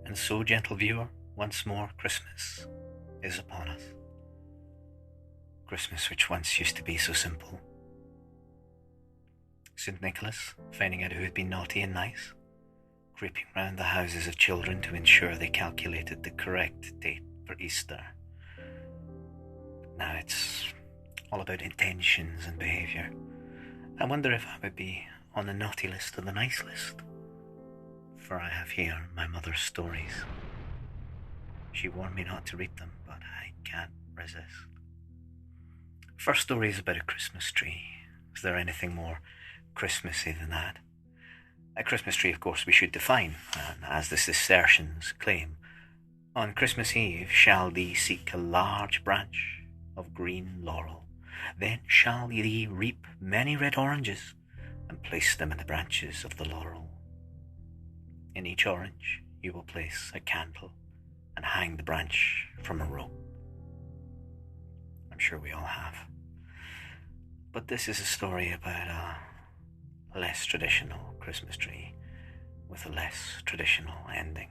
And so, gentle viewer, once more Christmas is upon us. Christmas which once used to be so simple. St. Nicholas, finding out who had been naughty and nice, creeping round the houses of children to ensure they calculated the correct date for Easter. Now it's all about intentions and behaviour. I wonder if I would be on the naughty list or the nice list. For I have here my mother's stories. She warned me not to read them, but I can't resist. First story is about a Christmas tree. Is there anything more Christmassy than that? A Christmas tree, of course, we should define, and as the Cistercians claim, on Christmas Eve shall thee seek a large branch of green laurel. Then shall thee reap many red oranges, and place them in the branches of the laurel. In each orange you will place a candle and hang the branch from a rope. I'm sure we all have. But this is a story about a less traditional Christmas tree with a less traditional ending.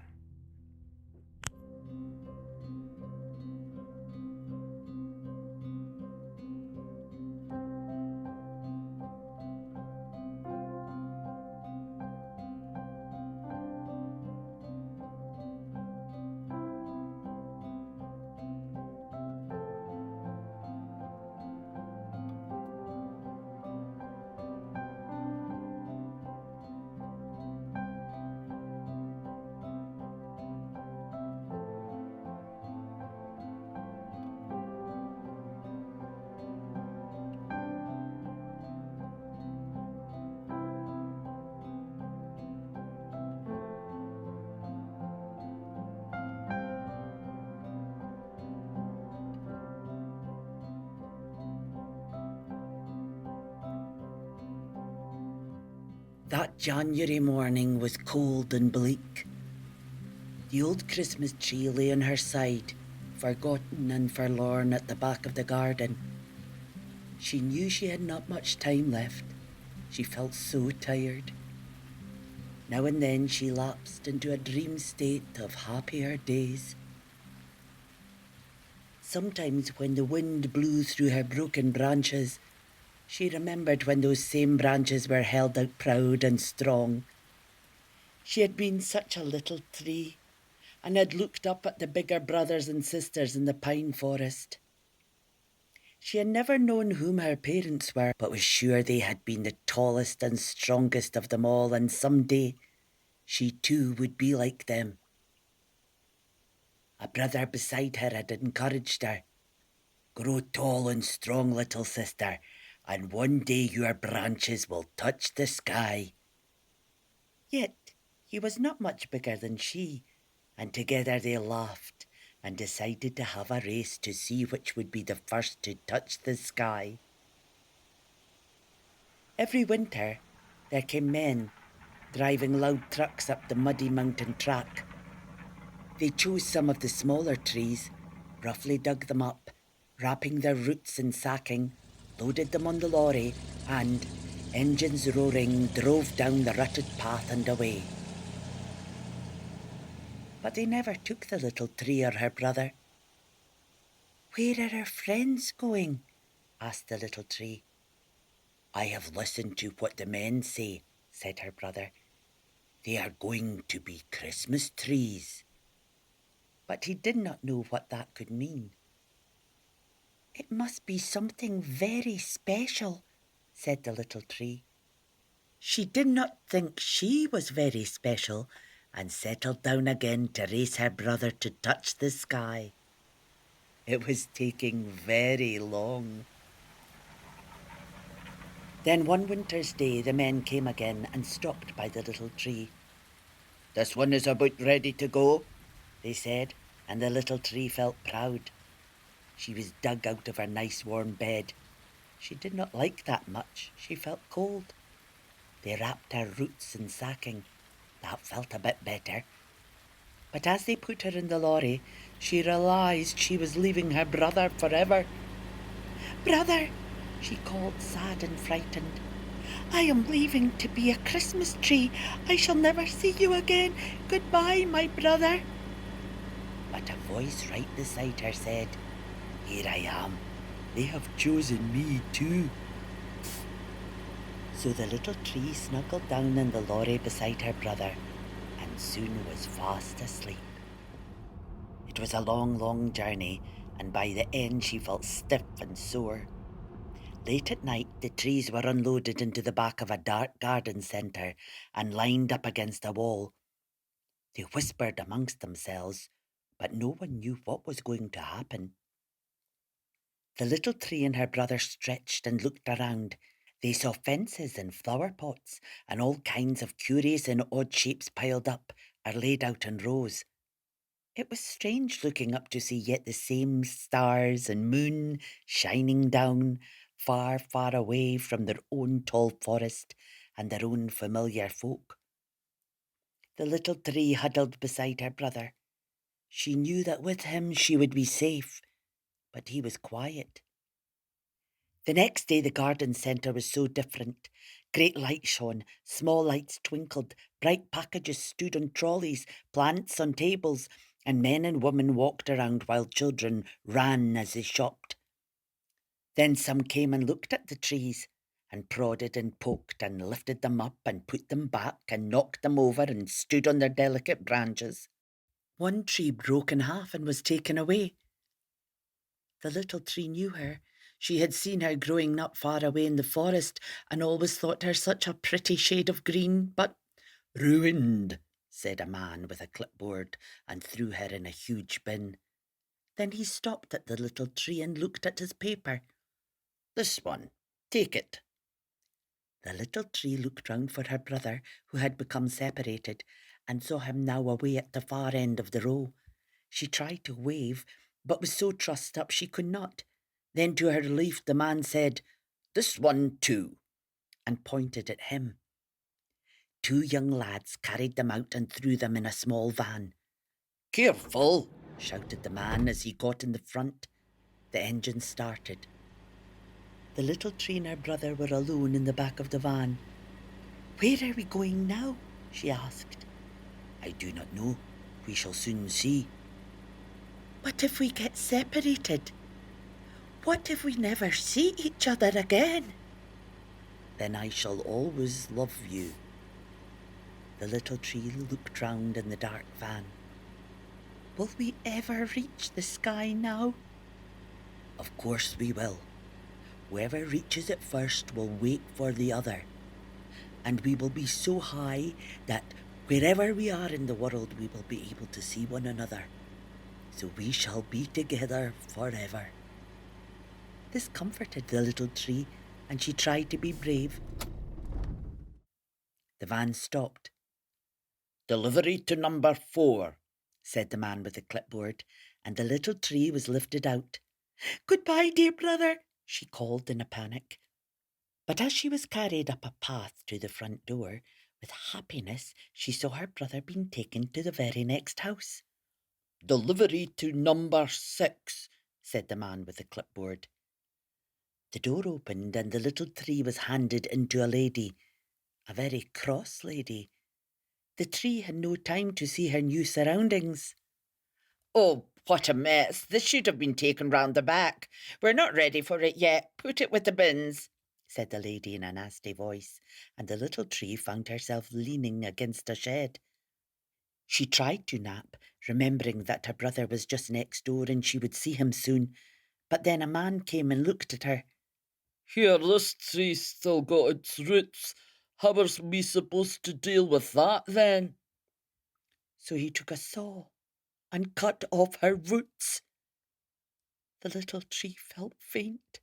That January morning was cold and bleak. The old Christmas tree lay on her side, forgotten and forlorn at the back of the garden. She knew she had not much time left. She felt so tired. Now and then she lapsed into a dream state of happier days. Sometimes when the wind blew through her broken branches, she remembered when those same branches were held out proud and strong. She had been such a little tree and had looked up at the bigger brothers and sisters in the pine forest. She had never known whom her parents were, but was sure they had been the tallest and strongest of them all, and someday she too would be like them. A brother beside her had encouraged her. "Grow tall and strong, little sister, and one day your branches will touch the sky." Yet he was not much bigger than she, and together they laughed and decided to have a race to see which would be the first to touch the sky. Every winter there came men driving loud trucks up the muddy mountain track. They chose some of the smaller trees, roughly dug them up, wrapping their roots in sacking, loaded them on the lorry, and, engines roaring, drove down the rutted path and away. But they never took the little tree or her brother. "Where are our friends going?" asked the little tree. "I have listened to what the men say," said her brother. "They are going to be Christmas trees." But he did not know what that could mean. "It must be something very special," said the little tree. She did not think she was very special and settled down again to race her brother to touch the sky. It was taking very long. Then one winter's day the men came again and stopped by the little tree. "This one is about ready to go," they said, and the little tree felt proud. She was dug out of her nice warm bed. She did not like that much. She felt cold. They wrapped her roots in sacking. That felt a bit better. But as they put her in the lorry, she realised she was leaving her brother forever. "Brother," she called, sad and frightened, I am leaving to be a Christmas tree. I shall never see you again. Goodbye, my brother. But a voice right beside her said, Here I am. They have chosen me too. So the little tree snuggled down in the lorry beside her brother and soon was fast asleep. It was a long, long journey, and by the end she felt stiff and sore. Late at night, the trees were unloaded into the back of a dark garden centre and lined up against a wall. They whispered amongst themselves, but no one knew what was going to happen. The little tree and her brother stretched and looked around. They saw fences and flower pots and all kinds of curious and odd shapes piled up or laid out in rows. It was strange looking up to see yet the same stars and moon shining down far, far away from their own tall forest and their own familiar folk. The little tree huddled beside her brother. She knew that with him she would be safe, but he was quiet. The next day the garden centre was so different. Great lights shone, small lights twinkled, bright packages stood on trolleys, plants on tables, and men and women walked around while children ran as they shopped. Then some came and looked at the trees, and prodded and poked and lifted them up and put them back and knocked them over and stood on their delicate branches. One tree broke in half and was taken away. The little tree knew her. She had seen her growing not far away in the forest and always thought her such a pretty shade of green, but ruined, said a man with a clipboard and threw her in a huge bin. Then he stopped at the little tree and looked at his paper. This one, take it. The little tree looked round for her brother, who had become separated, and saw him now away at the far end of the row. She tried to wave, but was so trussed up she could not. Then, to her relief, the man said, This one too, and pointed at him. Two young lads carried them out and threw them in a small van. Careful, shouted the man as he got in the front. The engine started. The little tree and her brother were alone in the back of the van. Where are we going now? She asked. I do not know. We shall soon see. What if we get separated? What if we never see each other again? Then I shall always love you. The little tree looked round in the dark van. Will we ever reach the sky now? Of course we will. Whoever reaches it first will wait for the other. And we will be so high that wherever we are in the world, we will be able to see one another. So we shall be together forever. This comforted the little tree, and she tried to be brave. The van stopped. Delivery to number 4, said the man with the clipboard, and the little tree was lifted out. Goodbye, dear brother, she called in a panic. But as she was carried up a path to the front door, with happiness she saw her brother being taken to the very next house. Delivery to number 6, said the man with the clipboard. The door opened and the little tree was handed into a lady, a very cross lady. The tree had no time to see her new surroundings. Oh, what a mess. This should have been taken round the back. We're not ready for it yet. Put it with the bins, said the lady in a nasty voice, and the little tree found herself leaning against a shed. She tried to nap, remembering that her brother was just next door and she would see him soon. But then a man came and looked at her. Here, this tree's still got its roots. How are we supposed to deal with that then? So he took a saw and cut off her roots. The little tree felt faint.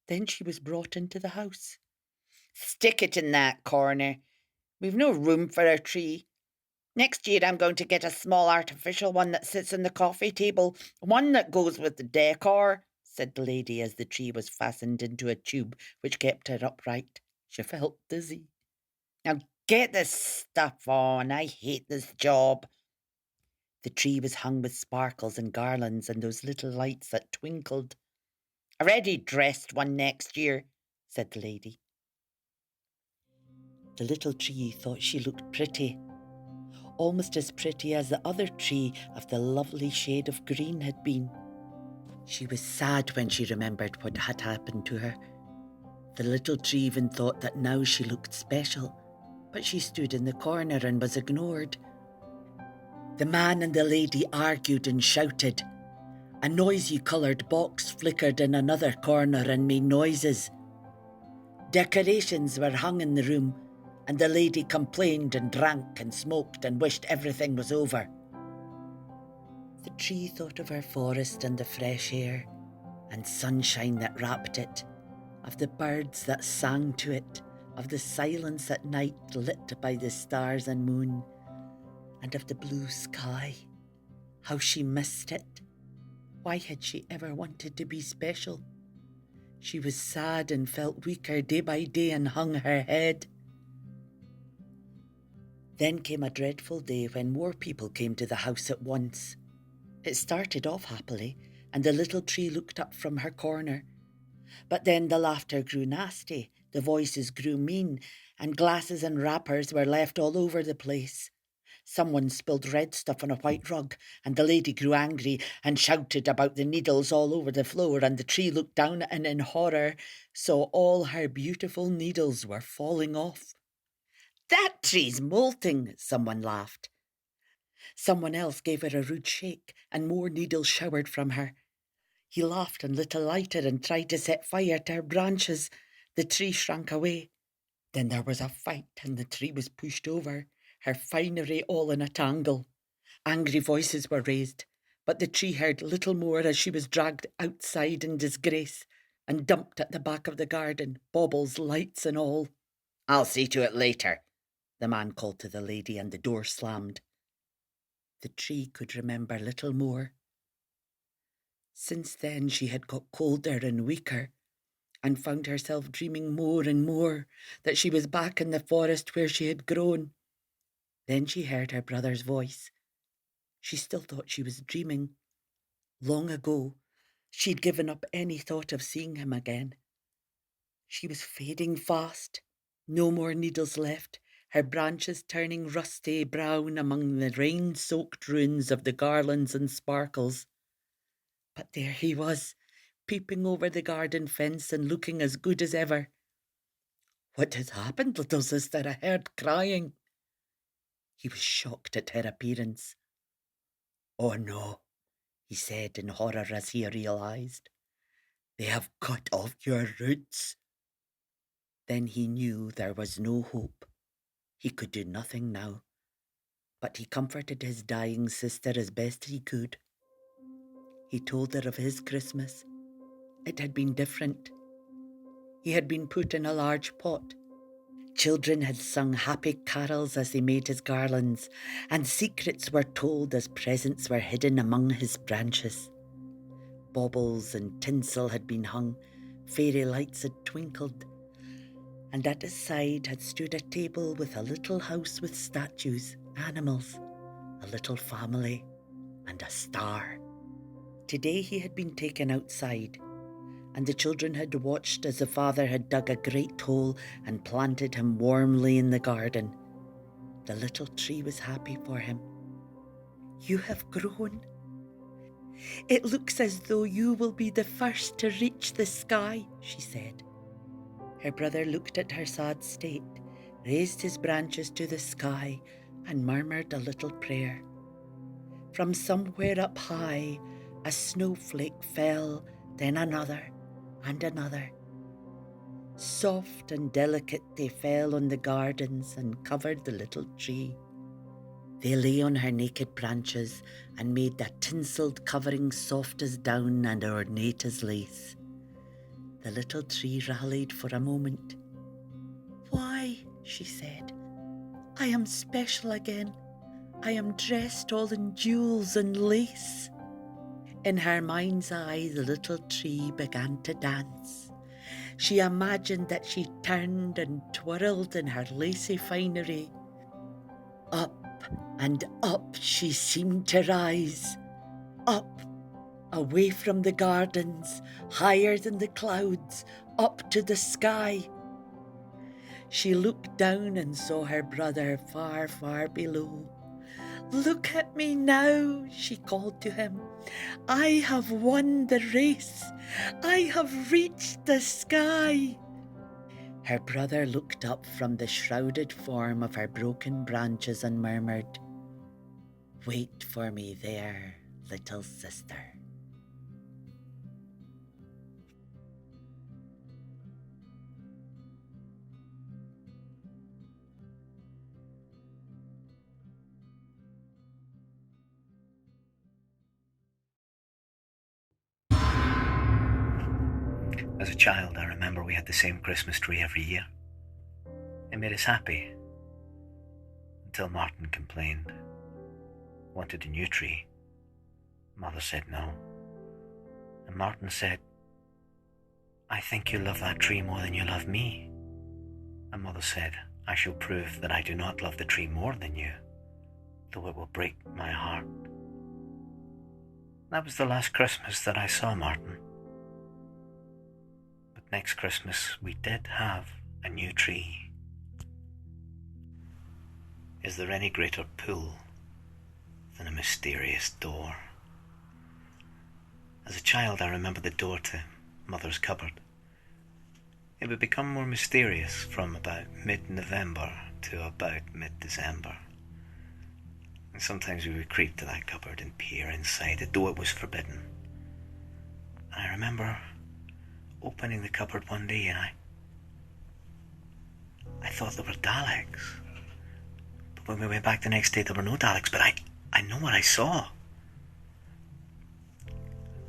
Then she was brought into the house. Stick it in that corner. We've no room for a tree. Next year I'm going to get a small artificial one that sits on the coffee table, one that goes with the decor, said the lady as the tree was fastened into a tube which kept her upright. She felt dizzy. Now get this stuff on. I hate this job. The tree was hung with sparkles and garlands and those little lights that twinkled. A ready dressed one next year, said the lady. The little tree thought she looked pretty, almost as pretty as the other tree of the lovely shade of green had been. She was sad when she remembered what had happened to her. The little tree even thought that now she looked special, but she stood in the corner and was ignored. The man and the lady argued and shouted. A noisy coloured box flickered in another corner and made noises. Decorations were hung in the room, and the lady complained and drank and smoked and wished everything was over. The tree thought of her forest and the fresh air and sunshine that wrapped it, of the birds that sang to it, of the silence at night lit by the stars and moon, and of the blue sky. How she missed it. Why had she ever wanted to be special? She was sad and felt weaker day by day and hung her head. Then came a dreadful day when more people came to the house at once. It started off happily, and the little tree looked up from her corner. But then the laughter grew nasty, the voices grew mean, and glasses and wrappers were left all over the place. Someone spilled red stuff on a white rug, and the lady grew angry and shouted about the needles all over the floor, and the tree looked down and in horror saw all her beautiful needles were falling off. "That tree's molting," someone laughed. Someone else gave her a rude shake, and more needles showered from her. He laughed and lit a lighter and tried to set fire to her branches. The tree shrank away. Then there was a fight, and the tree was pushed over, her finery all in a tangle. Angry voices were raised, but the tree heard little more as she was dragged outside in disgrace and dumped at the back of the garden, baubles, lights and all. "I'll see to it later," the man called to the lady, and the door slammed. The tree could remember little more. Since then she had got colder and weaker, and found herself dreaming more and more that she was back in the forest where she had grown. Then she heard her brother's voice. She still thought she was dreaming. Long ago, she'd given up any thought of seeing him again. She was fading fast. No more needles left, her branches turning rusty brown among the rain-soaked ruins of the garlands and sparkles. But there he was, peeping over the garden fence and looking as good as ever. "What has happened, little sister?" I heard crying. He was shocked at her appearance. "Oh no," he said in horror as he realised. "They have cut off your roots." Then he knew there was no hope. He could do nothing now, but he comforted his dying sister as best he could. He told her of his Christmas. It had been different. He had been put in a large pot. Children had sung happy carols as they made his garlands, and secrets were told as presents were hidden among his branches. Baubles and tinsel had been hung, fairy lights had twinkled, and at his side had stood a table with a little house with statues, animals, a little family, and a star. Today he had been taken outside, and the children had watched as the father had dug a great hole and planted him warmly in the garden. The little tree was happy for him. "You have grown. It looks as though you will be the first to reach the sky," she said. Her brother looked at her sad state, raised his branches to the sky, and murmured a little prayer. From somewhere up high, a snowflake fell, then another and another. Soft and delicate they fell on the gardens and covered the little tree. They lay on her naked branches and made that tinselled covering soft as down and ornate as lace. The little tree rallied for a moment. "Why," she said, "I am special again. I am dressed all in jewels and lace." In her mind's eye, the little tree began to dance. She imagined that she turned and twirled in her lacy finery. Up and up she seemed to rise. Up, away from the gardens, higher than the clouds, up to the sky. She looked down and saw her brother far, far below. "Look at me now," she called to him. "I have won the race. I have reached the sky." Her brother looked up from the shrouded form of her broken branches and murmured, "Wait for me there, little sister." As a child, I remember we had the same Christmas tree every year. It made us happy. Until Martin complained. Wanted a new tree. Mother said no. And Martin said, "I think you love that tree more than you love me." And Mother said, "I shall prove that I do not love the tree more than you, though it will break my heart." That was the last Christmas that I saw Martin. But next Christmas we did have a new tree. Is there any greater pull than a mysterious door? As a child, I remember the door to Mother's cupboard. It would become more mysterious from about mid-November to about mid-December. And sometimes we would creep to that cupboard and peer inside it, though it was forbidden. And I remember opening the cupboard one day and I thought there were Daleks. But when we went back the next day, there were no Daleks, but I know what I saw.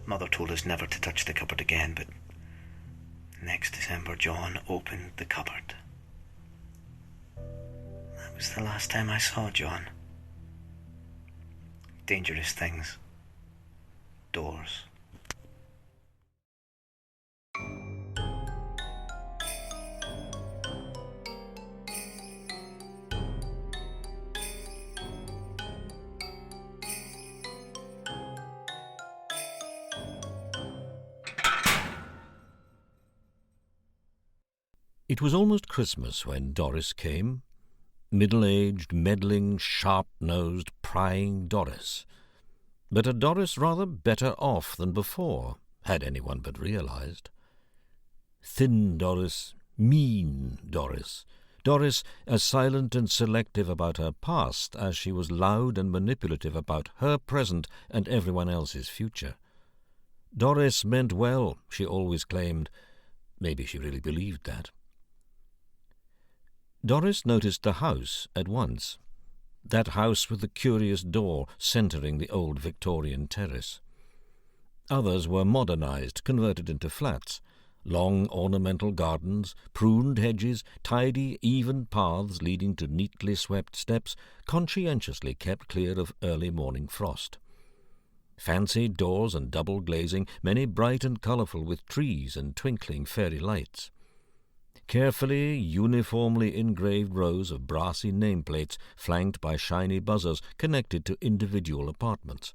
Mother told us never to touch the cupboard again, but next December John opened the cupboard. That was the last time I saw John. Dangerous things. Doors. It was almost Christmas when Doris came. Middle-aged, meddling, sharp-nosed, prying Doris. But a Doris rather better off than before, had anyone but realized. Thin Doris, mean Doris. Doris as silent and selective about her past as she was loud and manipulative about her present and everyone else's future. Doris meant well, she always claimed. Maybe she really believed that. Doris noticed the house at once. That house with the curious door centering the old Victorian terrace. Others were modernized, converted into flats. Long ornamental gardens, pruned hedges, tidy, even paths leading to neatly swept steps, conscientiously kept clear of early morning frost. Fancy doors and double glazing, many bright and colourful with trees and twinkling fairy lights. Carefully, uniformly engraved rows of brassy nameplates flanked by shiny buzzers connected to individual apartments.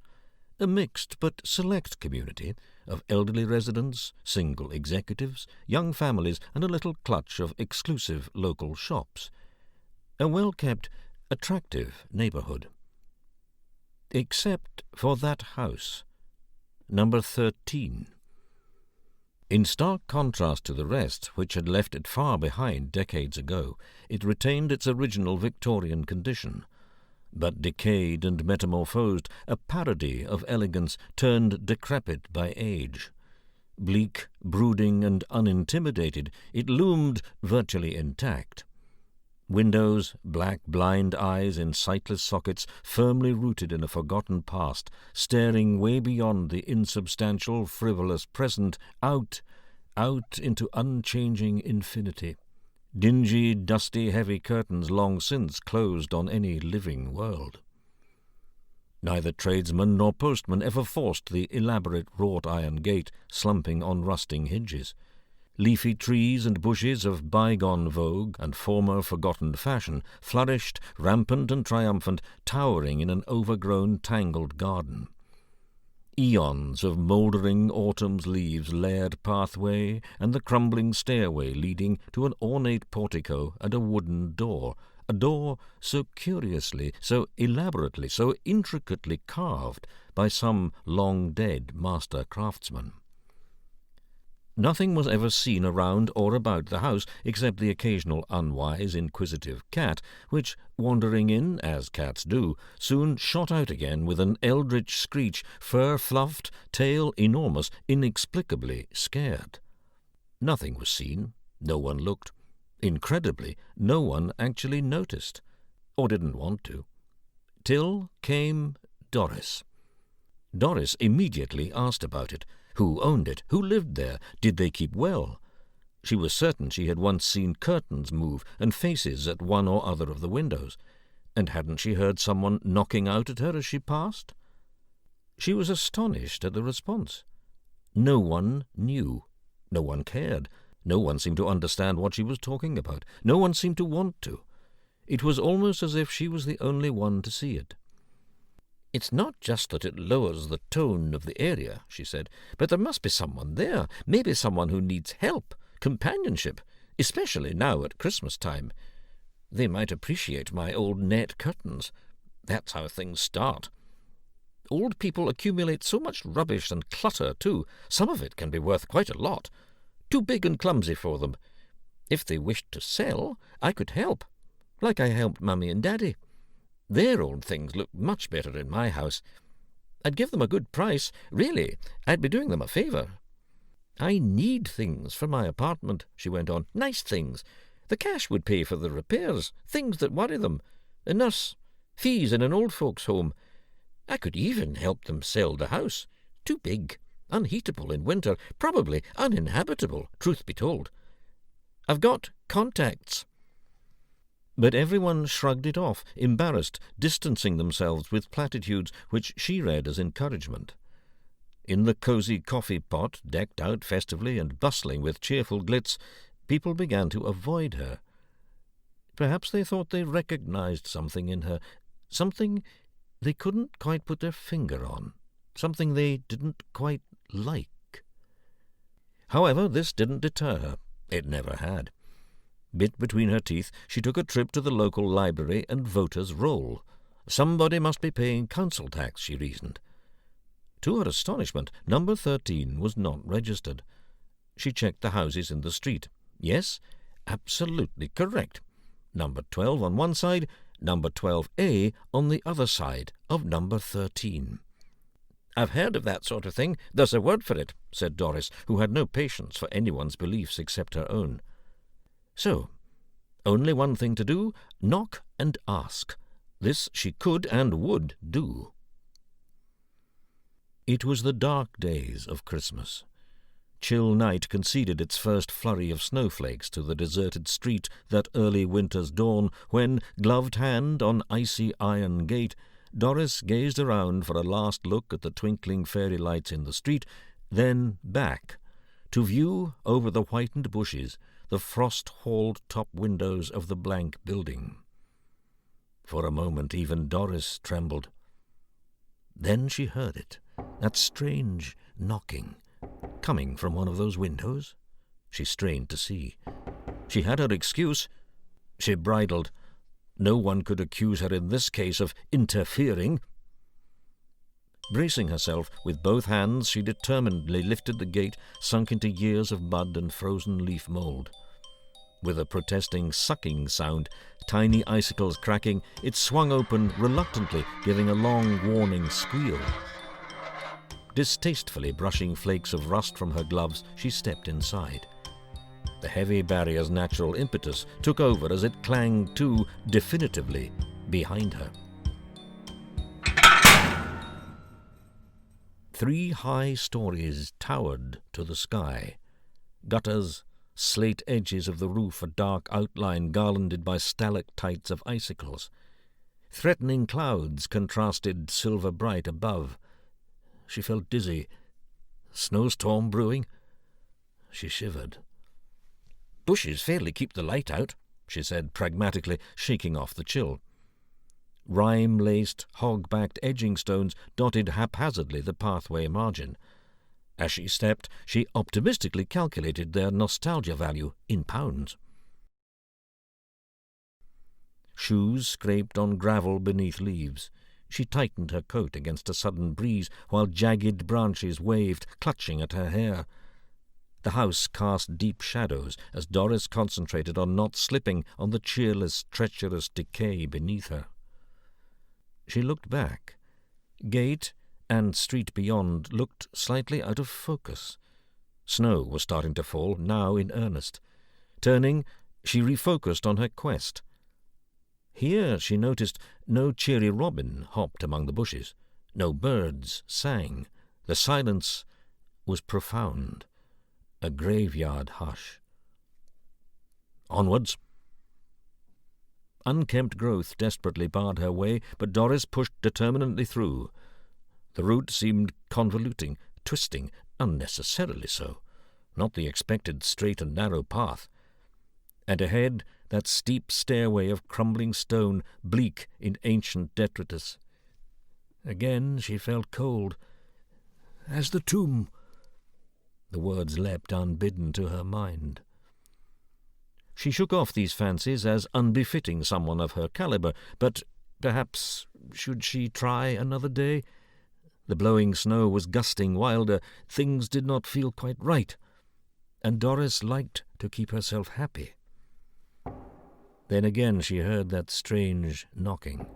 A mixed but select community of elderly residents, single executives, young families, and a little clutch of exclusive local shops. A well-kept, attractive neighbourhood. Except for that house, number 13. In stark contrast to the rest, which had left it far behind decades ago, it retained its original Victorian condition, but decayed and metamorphosed, a parody of elegance turned decrepit by age. Bleak, brooding, and unintimidated, it loomed virtually intact. Windows, black blind eyes in sightless sockets, firmly rooted in a forgotten past, staring way beyond the insubstantial, frivolous present, out into unchanging infinity. Dingy, dusty, heavy curtains long since closed on any living world. Neither tradesman nor postman ever forced the elaborate wrought-iron gate slumping on rusting hinges. Leafy trees and bushes of bygone vogue and former forgotten fashion flourished, rampant and triumphant, towering in an overgrown, tangled garden. Eons of mouldering autumn's leaves layered pathway and the crumbling stairway leading to an ornate portico and a wooden door, a door so curiously, so elaborately, so intricately carved by some long-dead master craftsman. Nothing was ever seen around or about the house except the occasional unwise, inquisitive cat, which, wandering in, as cats do, soon shot out again with an eldritch screech, fur fluffed, tail enormous, inexplicably scared. Nothing was seen, no one looked. Incredibly, no one actually noticed, or didn't want to. Till came Doris. Doris immediately asked about it. Who owned it? Who lived there? Did they keep well? She was certain she had once seen curtains move and faces at one or other of the windows. And hadn't she heard someone knocking out at her as she passed? She was astonished at the response. No one knew. No one cared. No one seemed to understand what she was talking about. No one seemed to want to. It was almost as if she was the only one to see it. "It's not just that it lowers the tone of the area," she said, "but there must be someone there, maybe someone who needs help, companionship, especially now at Christmas time. They might appreciate my old net curtains. That's how things start. Old people accumulate so much rubbish and clutter, too. Some of it can be worth quite a lot. Too big and clumsy for them. If they wished to sell, I could help, like I helped Mummy and Daddy. Their old things look much better in my house. I'd give them a good price. Really, I'd be doing them a favour. I need things for my apartment," she went on. "Nice things. The cash would pay for the repairs, things that worry them. A nurse, fees in an old folks' home. I could even help them sell the house. Too big, unheatable in winter, probably uninhabitable, truth be told. I've got contacts." But everyone shrugged it off, embarrassed, distancing themselves with platitudes which she read as encouragement. In the cosy coffee pot, decked out festively and bustling with cheerful glitz, people began to avoid her. Perhaps they thought they recognized something in her, something they couldn't quite put their finger on, something they didn't quite like. However, this didn't deter her. It never had. Bit between her teeth, she took a trip to the local library and voters' roll. Somebody must be paying council tax, she reasoned. To her astonishment, number 13 was not registered. She checked the houses in the street. Yes, absolutely correct. Number 12 on one side, number 12A on the other side of number 13. "I've heard of that sort of thing. There's a word for it," said Doris, who had no patience for anyone's beliefs except her own. So, only one thing to do, knock and ask. This she could and would do. It was the dark days of Christmas. Chill night conceded its first flurry of snowflakes to the deserted street that early winter's dawn, when, gloved hand on icy iron gate, Doris gazed around for a last look at the twinkling fairy lights in the street, then back, to view over the whitened bushes the frost-hauled top windows of the blank building. For a moment even Doris trembled. Then she heard it, that strange knocking, coming from one of those windows. She strained to see. She had her excuse. She bridled. No one could accuse her in this case of interfering. Bracing herself with both hands, she determinedly lifted the gate, sunk into years of mud and frozen leaf mould. With a protesting sucking sound, tiny icicles cracking, it swung open reluctantly, giving a long warning squeal. Distastefully brushing flakes of rust from her gloves, she stepped inside. The heavy barrier's natural impetus took over as it clanged to, definitively, behind her. 3 high stories towered to the sky. Gutters, slate edges of the roof a dark outline garlanded by stalactites of icicles. Threatening clouds contrasted silver bright above. She felt dizzy. Snowstorm brewing? She shivered. "Bushes fairly keep the light out," she said pragmatically, shaking off the chill. Rime-laced, hog-backed edging stones dotted haphazardly the pathway margin. As she stepped, she optimistically calculated their nostalgia value in pounds. Shoes scraped on gravel beneath leaves. She tightened her coat against a sudden breeze, while jagged branches waved, clutching at her hair. The house cast deep shadows as Doris concentrated on not slipping on the cheerless, treacherous decay beneath her. She looked back. Gate and street beyond looked slightly out of focus. Snow was starting to fall, now in earnest. Turning, she refocused on her quest. Here she noticed no cheery robin hopped among the bushes. No birds sang. The silence was profound. A graveyard hush. Onwards. Unkempt growth desperately barred her way, but Doris pushed determinedly through. The route seemed convoluting, twisting, unnecessarily so. Not the expected straight and narrow path. And ahead, that steep stairway of crumbling stone, bleak in ancient detritus. Again she felt cold. As the tomb. The words leapt unbidden to her mind. She shook off these fancies as unbefitting someone of her caliber, but perhaps should she try another day? The blowing snow was gusting wilder. Things did not feel quite right, and Doris liked to keep herself happy. Then again she heard that strange knocking.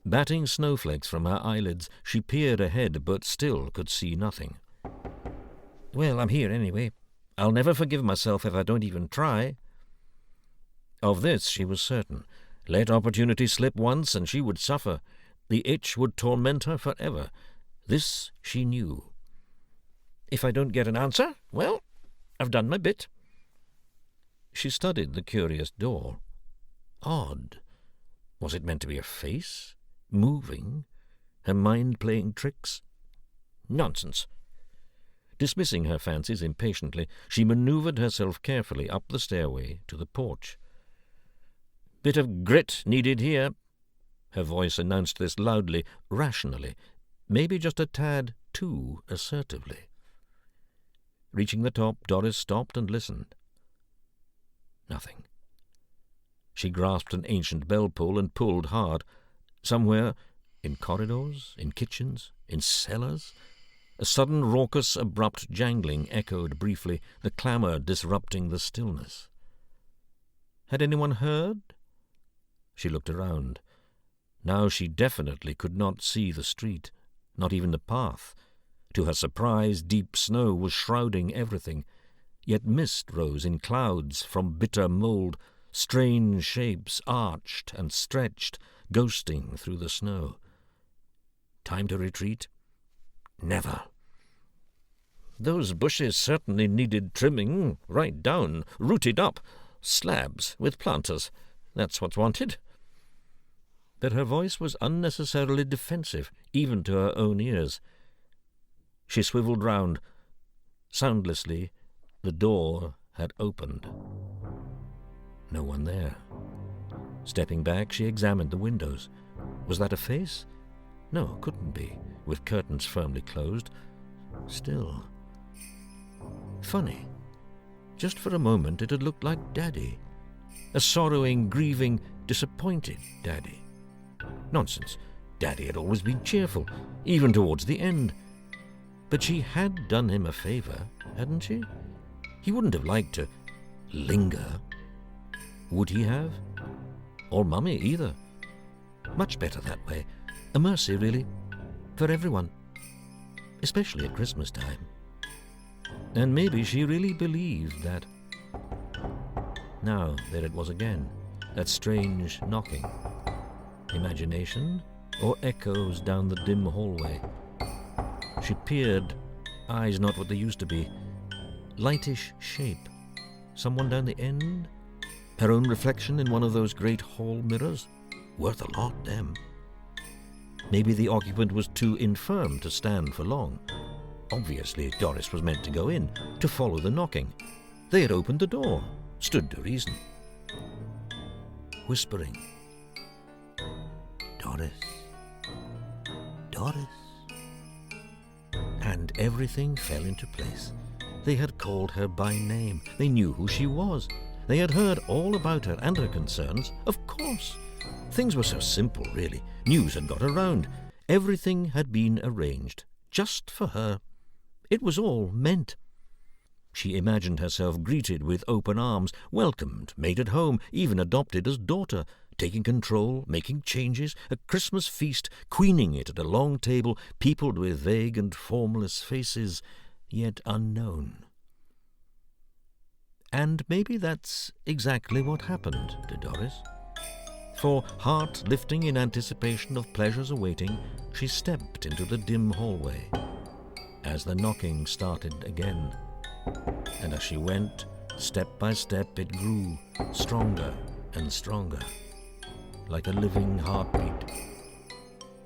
Batting snowflakes from her eyelids, she peered ahead, but still could see nothing. Well, I'm here anyway. I'll never forgive myself if I don't even try. Of this she was certain. Let opportunity slip once, and she would suffer. The itch would torment her forever. This she knew. If I don't get an answer, well, I've done my bit. She studied the curious door. Odd. Was it meant to be a face? Moving? Her mind playing tricks? Nonsense. Dismissing her fancies impatiently, she manoeuvred herself carefully up the stairway to the porch. Bit of grit needed here. Her voice announced this loudly, rationally, maybe just a tad too assertively. Reaching the top, Doris stopped and listened. Nothing. She grasped an ancient bell-pull and pulled hard. Somewhere, in corridors, in kitchens, in cellars, a sudden raucous, abrupt jangling echoed briefly, the clamour disrupting the stillness. Had anyone heard? She looked around. Now she definitely could not see the street, not even the path. To her surprise, deep snow was shrouding everything, yet mist rose in clouds from bitter mould, strange shapes arched and stretched, ghosting through the snow. Time to retreat? Never. Those bushes certainly needed trimming, right down, rooted up, slabs with planters. That's what's wanted. But her voice was unnecessarily defensive, even to her own ears. She swivelled round. Soundlessly, the door had opened. No one there. Stepping back, she examined the windows. Was that a face? No, couldn't be, with curtains firmly closed. Still. Funny. Just for a moment it had looked like Daddy. A sorrowing, grieving, disappointed Daddy. Nonsense. Daddy had always been cheerful, even towards the end. But she had done him a favour, hadn't she? He wouldn't have liked to linger. Would he have? Or Mummy either. Much better that way. A mercy, really, for everyone, especially at Christmas time. And maybe she really believed that. Now, there it was again, that strange knocking. Imagination, or echoes down the dim hallway? She peered, eyes not what they used to be. Lightish shape. Someone down the end? Her own reflection in one of those great hall mirrors? Worth a lot, them. Maybe the occupant was too infirm to stand for long. Obviously, Doris was meant to go in, to follow the knocking. They had opened the door. Stood to reason. Whispering. Doris, Doris. And everything fell into place. They had called her by name. They knew who she was. They had heard all about her and her concerns. Of course. Things were so simple, really. News had got around. Everything had been arranged, just for her. It was all meant. She imagined herself greeted with open arms, welcomed, made at home, even adopted as daughter, taking control, making changes, a Christmas feast, queening it at a long table, peopled with vague and formless faces, yet unknown. And maybe that's exactly what happened to Doris. For, heart lifting in anticipation of pleasures awaiting, she stepped into the dim hallway as the knocking started again. And as she went, step by step, it grew stronger and stronger, like a living heartbeat.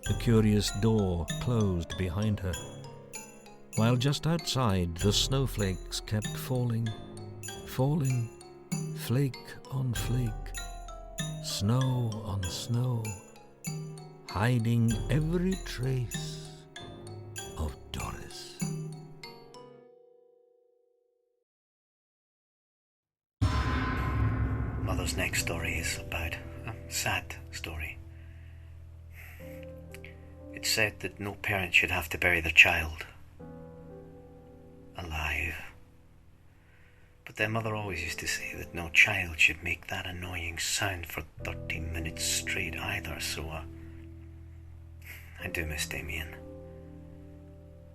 The curious door closed behind her, while just outside the snowflakes kept falling, falling, flake on flake, snow on snow, hiding every trace of Doris. Mother's next story is about a sad story. It's said that no parent should have to bury their child alive. But their mother always used to say that no child should make that annoying sound for 30 minutes straight either, so I do miss Damien.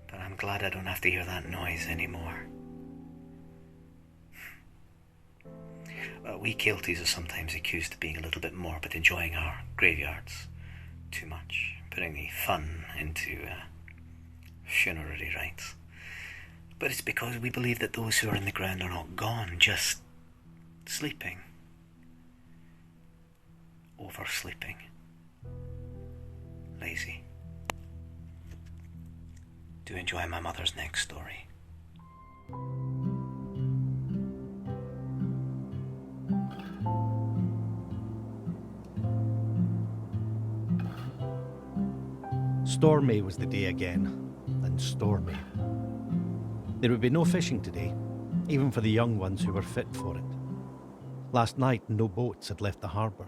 But I'm glad I don't have to hear that noise anymore. We Kilties are sometimes accused of being a little bit morbid, enjoying our graveyards too much, putting the fun into funerary rites. But it's because we believe that those who are in the ground are not gone, just sleeping. Oversleeping. Lazy. Do enjoy my mother's next story. Stormy was the day again, and stormy. There would be no fishing today, even for the young ones who were fit for it. Last night, no boats had left the harbour.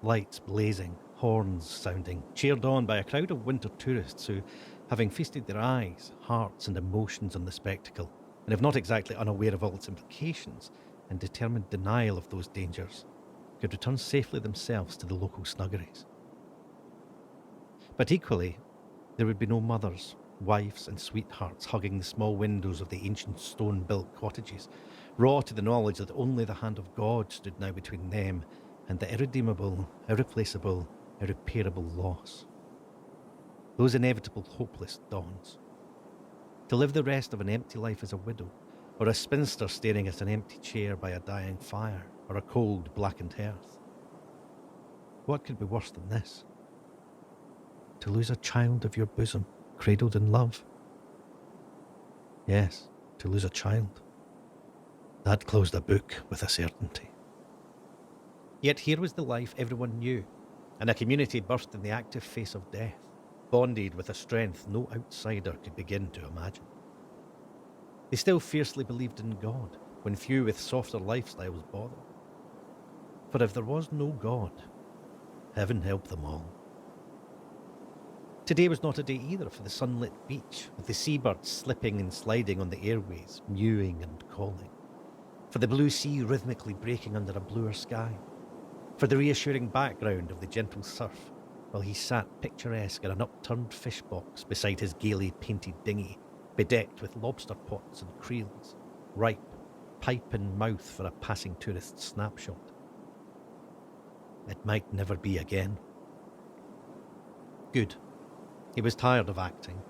Lights blazing, horns sounding, cheered on by a crowd of winter tourists who, having feasted their eyes, hearts and emotions on the spectacle, and if not exactly unaware of all its implications, and determined denial of those dangers, could return safely themselves to the local snuggeries. But equally, there would be no mothers, wives and sweethearts hugging the small windows of the ancient stone-built cottages, raw to the knowledge that only the hand of God stood now between them and the irredeemable, irreplaceable, irreparable loss. Those inevitable hopeless dawns. To live the rest of an empty life as a widow, or a spinster staring at an empty chair by a dying fire, or a cold, blackened hearth. What could be worse than this? To lose a child of your bosom, cradled in love. Yes, to lose a child. That closed a book with a certainty. Yet here was the life everyone knew, and a community birthed in the active face of death, bonded with a strength no outsider could begin to imagine. They still fiercely believed in God, when few with softer lifestyles bothered. For if there was no God, heaven help them all. Today was not a day either for the sunlit beach, with the seabirds slipping and sliding on the airways, mewing and calling. For the blue sea rhythmically breaking under a bluer sky. For the reassuring background of the gentle surf, while he sat picturesque in an upturned fish box beside his gaily painted dinghy, bedecked with lobster pots and creels, ripe, pipe in mouth for a passing tourist's snapshot. It might never be again. Good. He was tired of acting,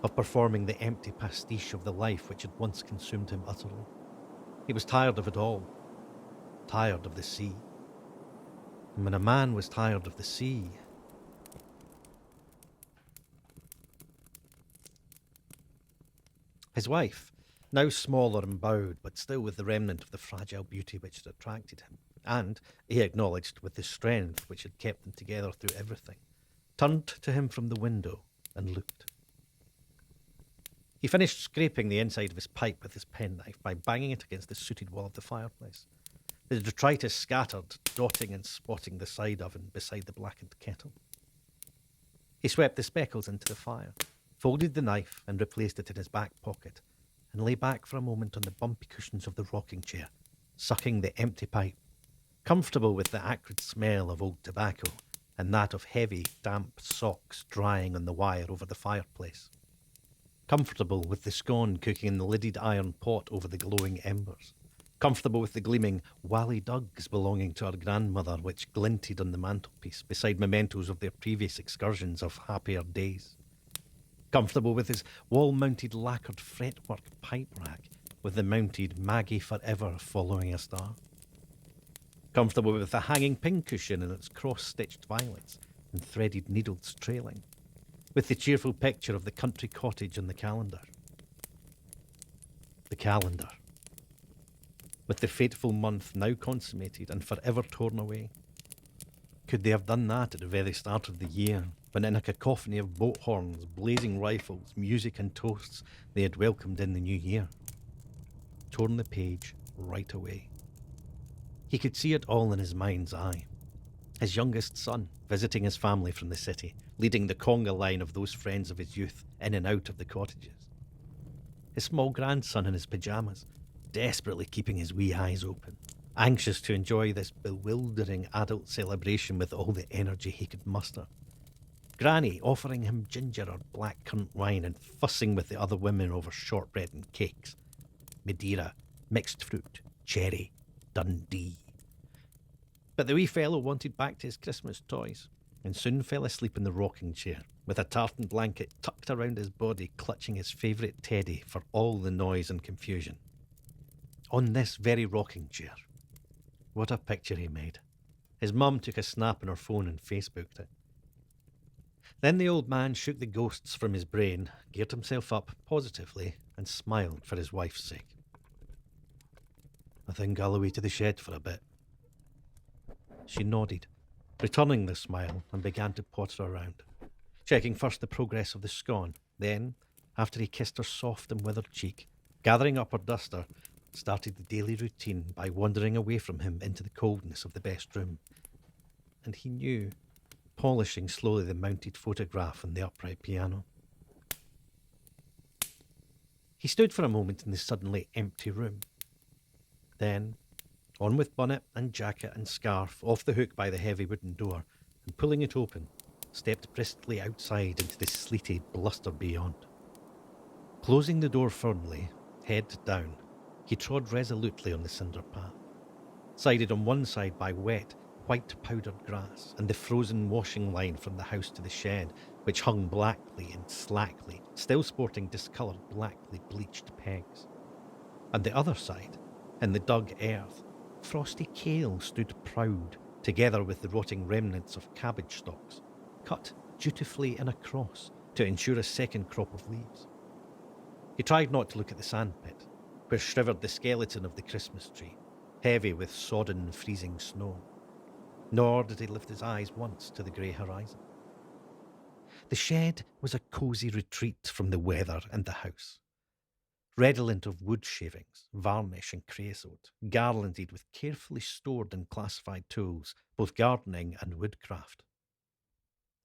of performing the empty pastiche of the life which had once consumed him utterly. He was tired of it all, tired of the sea. And when a man was tired of the sea... His wife, now smaller and bowed, but still with the remnant of the fragile beauty which had attracted him, and, he acknowledged, with the strength which had kept them together through everything, turned to him from the window and looked. He finished scraping the inside of his pipe with his penknife by banging it against the sooted wall of the fireplace. The detritus scattered, dotting and spotting the side oven beside the blackened kettle. He swept the speckles into the fire, folded the knife and replaced it in his back pocket, and lay back for a moment on the bumpy cushions of the rocking chair, sucking the empty pipe, comfortable with the acrid smell of old tobacco and that of heavy, damp socks drying on the wire over the fireplace. Comfortable with the scone cooking in the lidded iron pot over the glowing embers. Comfortable with the gleaming Wally Duggs belonging to our grandmother which glinted on the mantelpiece beside mementos of their previous excursions of happier days. Comfortable with his wall-mounted lacquered fretwork pipe rack with the mounted Maggie Forever following a star. Comfortable with the hanging pincushion and its cross-stitched violets and threaded needles trailing. With the cheerful picture of the country cottage on the calendar. The calendar. With the fateful month now consummated and forever torn away. Could they have done that at the very start of the year, when in a cacophony of boat horns, blazing rifles, music and toasts, they had welcomed in the new year? Torn the page right away. He could see it all in his mind's eye. His youngest son, visiting his family from the city, leading the conga line of those friends of his youth in and out of the cottages. His small grandson in his pyjamas, desperately keeping his wee eyes open, anxious to enjoy this bewildering adult celebration with all the energy he could muster. Granny offering him ginger or black currant wine and fussing with the other women over shortbread and cakes. Madeira, mixed fruit, cherry, Dundee. But the wee fellow wanted back to his Christmas toys and soon fell asleep in the rocking chair, with a tartan blanket tucked around his body, clutching his favourite teddy for all the noise and confusion. On this very rocking chair. What a picture he made. His mum took a snap on her phone and Facebooked it. Then the old man shook the ghosts from his brain, geared himself up positively, and smiled for his wife's sake. I think I'll away to the shed for a bit. She nodded, returning the smile, and began to potter around, checking first the progress of the scone, then, after he kissed her soft and withered cheek, gathering up her duster, started the daily routine by wandering away from him into the coldness of the best room. And he knew, polishing slowly the mounted photograph on the upright piano. He stood for a moment in the suddenly empty room. Then, on with bonnet and jacket and scarf, off the hook by the heavy wooden door, and pulling it open, stepped briskly outside into the sleety bluster beyond. Closing the door firmly, head down, he trod resolutely on the cinder path, sided on one side by wet, white powdered grass and the frozen washing line from the house to the shed, which hung blackly and slackly, still sporting discoloured blackly bleached pegs. And the other side, in the dug earth, frosty kale stood proud, together with the rotting remnants of cabbage stalks, cut dutifully in a cross to ensure a second crop of leaves. He tried not to look at the sandpit, where shivered the skeleton of the Christmas tree, heavy with sodden, freezing snow. Nor did he lift his eyes once to the grey horizon. The shed was a cosy retreat from the weather and the house. Redolent of wood shavings, varnish and creosote, garlanded with carefully stored and classified tools, both gardening and woodcraft.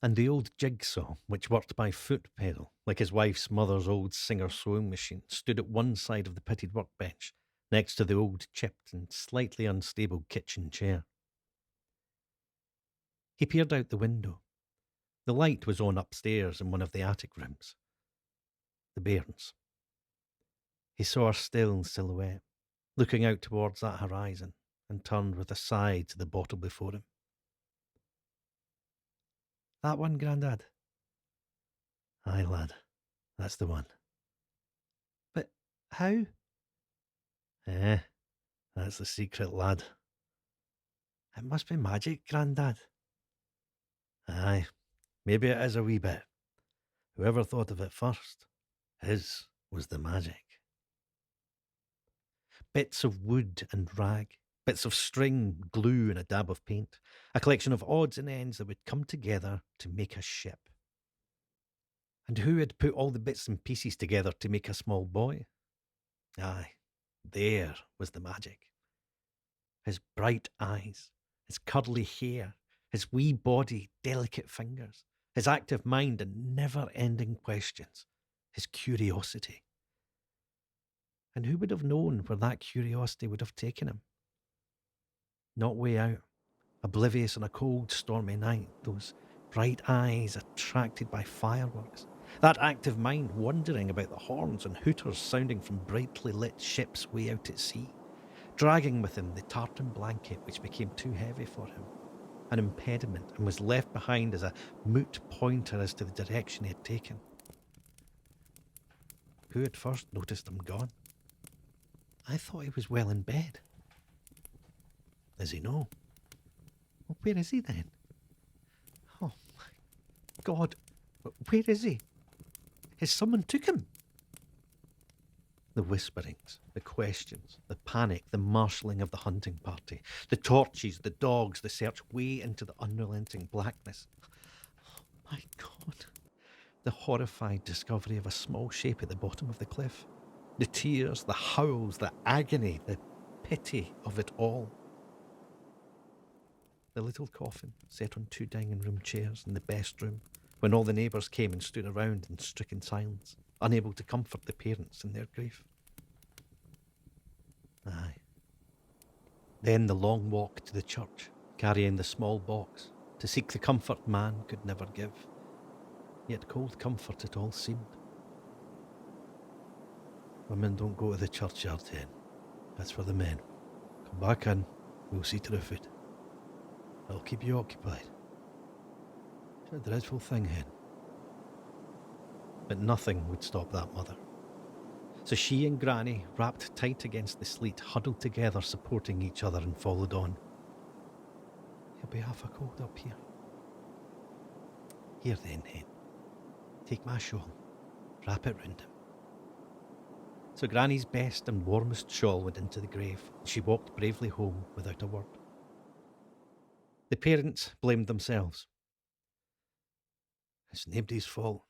And the old jigsaw, which worked by foot pedal, like his wife's mother's old Singer sewing machine, stood at one side of the pitted workbench, next to the old chipped and slightly unstable kitchen chair. He peered out the window. The light was on upstairs in one of the attic rooms. The bairns. He saw her still silhouette, looking out towards that horizon, and turned with a sigh to the bottle before him. That one, Grandad? Aye, lad, that's the one. But how? That's the secret, lad. It must be magic, Grandad. Aye, maybe it is a wee bit. Whoever thought of it first? His was the magic. Bits of wood and rag, bits of string, glue, and a dab of paint, a collection of odds and ends that would come together to make a ship. And who had put all the bits and pieces together to make a small boy? Aye, there was the magic. His bright eyes, his curly hair, his wee body, delicate fingers, his active mind and never-ending questions, his curiosity. And who would have known where that curiosity would have taken him? Not way out, oblivious on a cold, stormy night, those bright eyes attracted by fireworks, that active mind wondering about the horns and hooters sounding from brightly lit ships way out at sea, dragging with him the tartan blanket which became too heavy for him, an impediment, and was left behind as a moot pointer as to the direction he had taken. Who had first noticed him gone? I thought he was well in bed. Does he know? Well, where is he then? Oh my God, where is he? Has someone took him? The whisperings, the questions, the panic, the marshalling of the hunting party, the torches, the dogs, the search way into the unrelenting blackness. Oh my God. The horrified discovery of a small shape at the bottom of the cliff. The tears, the howls, the agony, the pity of it all. The little coffin set on 2 dining room chairs in the best room, when all the neighbours came and stood around in stricken silence, unable to comfort the parents in their grief. Aye. Then the long walk to the church, carrying the small box, to seek the comfort man could never give. Yet cold comfort it all seemed. Women don't go to the churchyard then. That's for the men. Come back in, we'll see to the food. I'll keep you occupied. It's a dreadful thing, Hen. But nothing would stop that mother. So she and Granny, wrapped tight against the sleet, huddled together, supporting each other, and followed on. He'll be half a cold up here. Here then, Hen. Take my shawl, wrap it round him. So Granny's best and warmest shawl went into the grave, and she walked bravely home without a word. The parents blamed themselves. It's nobody's fault.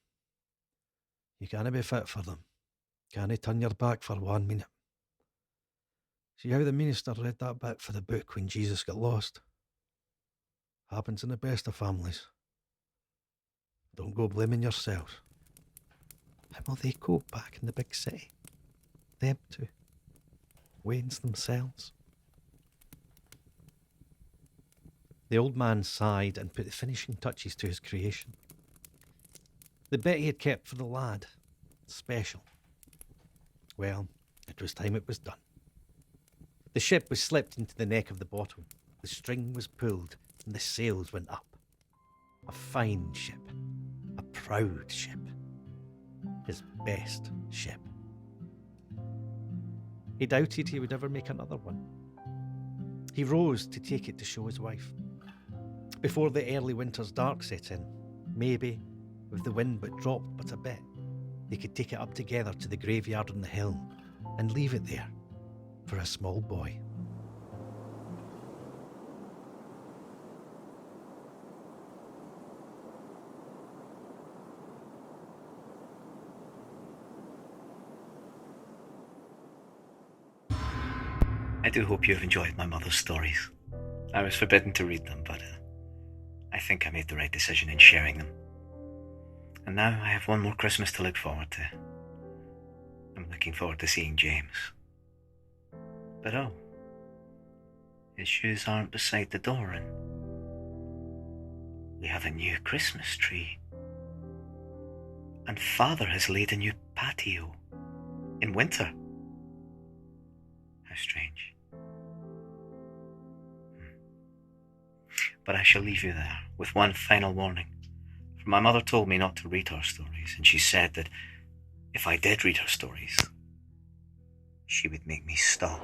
You canna be fit for them. Canna turn your back for 1 minute. See how the minister read that bit for the book when Jesus got lost? Happens in the best of families. Don't go blaming yourselves. How will they cope back in the big city? Them two. Waynes themselves. The old man sighed and put the finishing touches to his creation. The bit he had kept for the lad. Special. Well, it was time it was done. The ship was slipped into the neck of the bottom. The string was pulled and the sails went up. A fine ship. A proud ship. His best ship. He doubted he would ever make another one. He rose to take it to show his wife. Before the early winter's dark set in, maybe, if the wind but dropped but a bit, they could take it up together to the graveyard on the hill and leave it there for a small boy. I do hope you have enjoyed my mother's stories. I was forbidden to read them, but I think I made the right decision in sharing them. And now I have one more Christmas to look forward to. I'm looking forward to seeing James. But oh, his shoes aren't beside the door, and we have a new Christmas tree. And Father has laid a new patio in winter. How strange. But I shall leave you there with one final warning. For my mother told me not to read her stories, and she said that if I did read her stories, she would make me stop.